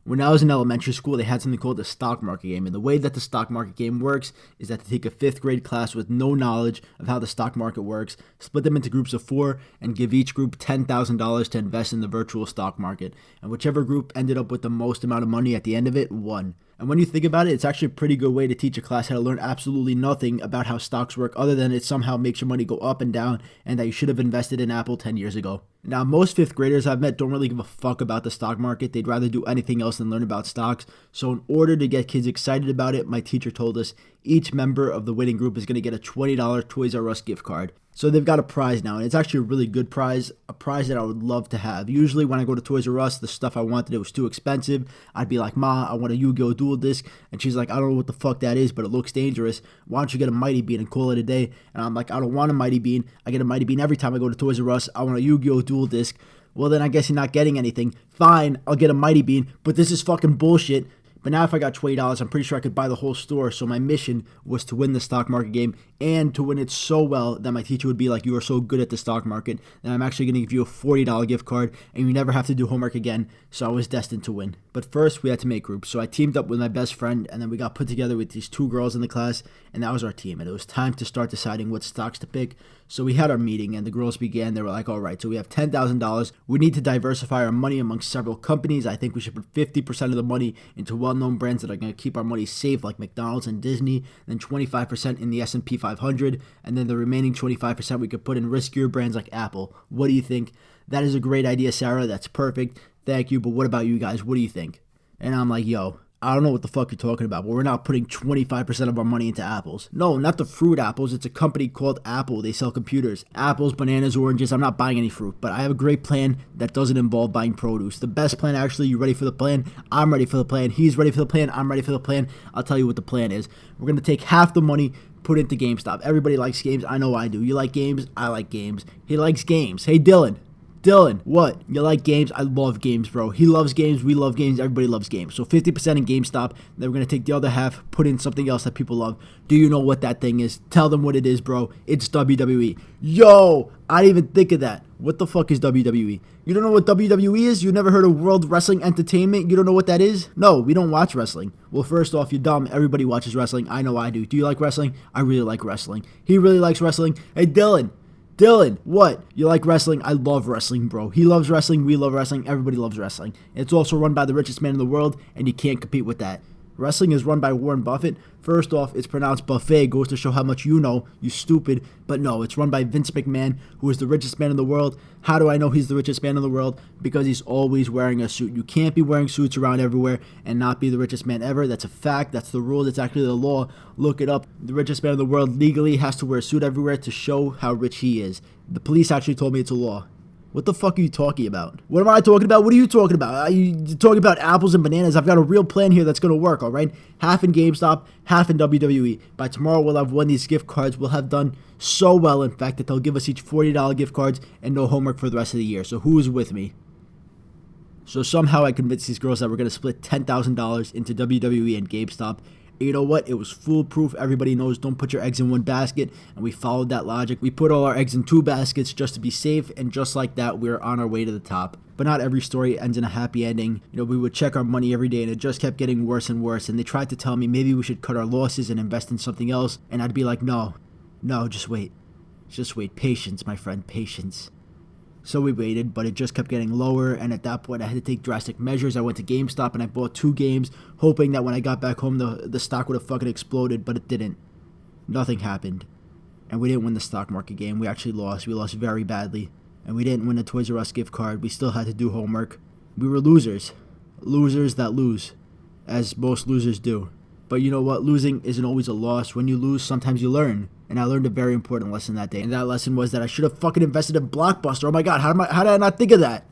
When I was in elementary school, they had something called the stock market game. And the way that the stock market game works is that they take a fifth grade class with no knowledge of how the stock market works, split them into groups of 4, and give each group $10,000 to invest in the virtual stock market. And whichever group ended up with the most amount of money at the end of it won. And when you think about it, it's actually a pretty good way to teach a class how to learn absolutely nothing about how stocks work other than it somehow makes your money go up and down and that you should have invested in Apple 10 years ago. Now, most fifth graders I've met don't really give a fuck about the stock market. They'd rather do anything else than learn about stocks. So in order to get kids excited about it, my teacher told us each member of the winning group is going to get a $20 Toys R Us gift card. So they've got a prize now, and it's actually a really good prize, a prize that I would love to have. Usually when I go to Toys R Us, the stuff I wanted, it was too expensive. I'd be like, Ma, I want a Yu-Gi-Oh! Dual Disc. And she's like, I don't know what the fuck that is, but it looks dangerous. Why don't you get a Mighty Bean and call it a day? And I'm like, I don't want a Mighty Bean. I get a Mighty Bean every time I go to Toys R Us. I want a Yu-Gi-Oh! Dual Disc. Well, then I guess you're not getting anything. Fine, I'll get a Mighty Bean, but this is fucking bullshit. But now if I got $20, I'm pretty sure I could buy the whole store. So my mission was to win the stock market game and to win it so well that my teacher would be like, you are so good at the stock market that I'm actually going to give you a $40 gift card and you never have to do homework again. So I was destined to win. But first we had to make groups. So I teamed up with my best friend and then we got put together with these 2 girls in the class and that was our team. And it was time to start deciding what stocks to pick. So we had our meeting and the girls began. They were like, all right, so we have $10,000. We need to diversify our money among several companies. I think we should put 50% of the money into well-known brands that are going to keep our money safe like McDonald's and Disney, then 25% in the S&P 500, and then the remaining 25% we could put in riskier brands like Apple. What do you think? That is a great idea, Sarah. That's perfect. Thank you. But what about you guys? What do you think? And I'm like, yo, I don't know what the fuck you're talking about, but we're not putting 25% of our money into apples. No, not the fruit apples. It's a company called Apple. They sell computers. Apples, bananas, oranges. I'm not buying any fruit, but I have a great plan that doesn't involve buying produce. The best plan, actually. You ready for the plan? I'm ready for the plan. He's ready for the plan. I'm ready for the plan. I'll tell you what the plan is. We're going to take half the money, put it into GameStop. Everybody likes games. I know I do. You like games? I like games. He likes games. Hey, Dylan, what? You like games? I love games, bro. He loves games. We love games. Everybody loves games. So 50% in GameStop. Then we're going to take the other half, put in something else that people love. Do you know what that thing is? Tell them what it is, bro. It's WWE. Yo, I didn't even think of that. What the fuck is WWE? You don't know what WWE is? You never heard of World Wrestling Entertainment? You don't know what that is? No, we don't watch wrestling. Well, first off, you're dumb. Everybody watches wrestling. I know I do. Do you like wrestling? I really like wrestling. He really likes wrestling. Hey, Dylan, what? You like wrestling? I love wrestling, bro. He loves wrestling. We love wrestling. Everybody loves wrestling. It's also run by the richest man in the world, and you can't compete with that. Wrestling is run by Warren Buffett. First off, it's pronounced buffet. Goes to show how much you know, you stupid. But no, it's run by Vince McMahon, who is the richest man in the world. How do I know he's the richest man in the world? Because he's always wearing a suit. You can't be wearing suits around everywhere and not be the richest man ever. That's a fact. That's the rule. That's actually the law. Look it up. The richest man in the world legally has to wear a suit everywhere to show how rich he is. The police actually told me it's a law. What the fuck are you talking about? What am I talking about? What are you talking about? Are you talking about apples and bananas? I've got a real plan here that's going to work, all right? Half in GameStop, half in WWE. By tomorrow, we'll have won these gift cards. We'll have done so well, in fact, that they'll give us each $40 gift cards and no homework for the rest of the year. So who is with me? So somehow I convinced these girls that we're going to split $10,000 into WWE and GameStop. You know what? It was foolproof. Everybody knows don't put your eggs in one basket, and we followed that logic. We put all our eggs in 2 baskets just to be safe, and just like that, we're on our way to the top. But not every story ends in a happy ending. You know, we would check our money every day, and it just kept getting worse and worse, and they tried to tell me maybe we should cut our losses and invest in something else, and I'd be like, no, just wait. Just wait. Patience, my friend, patience. So we waited, but it just kept getting lower, and at that point I had to take drastic measures. I went to GameStop and I bought 2 games, hoping that when I got back home the stock would have fucking exploded, but it didn't. Nothing happened. And we didn't win the stock market game. We actually lost. We lost very badly. And we didn't win the Toys R Us gift card. We still had to do homework. We were losers. Losers that lose, as most losers do. But you know what? Losing isn't always a loss. When you lose, sometimes you learn. And I learned a very important lesson that day. And that lesson was that I should have fucking invested in Blockbuster. Oh my god, how did I not think of that?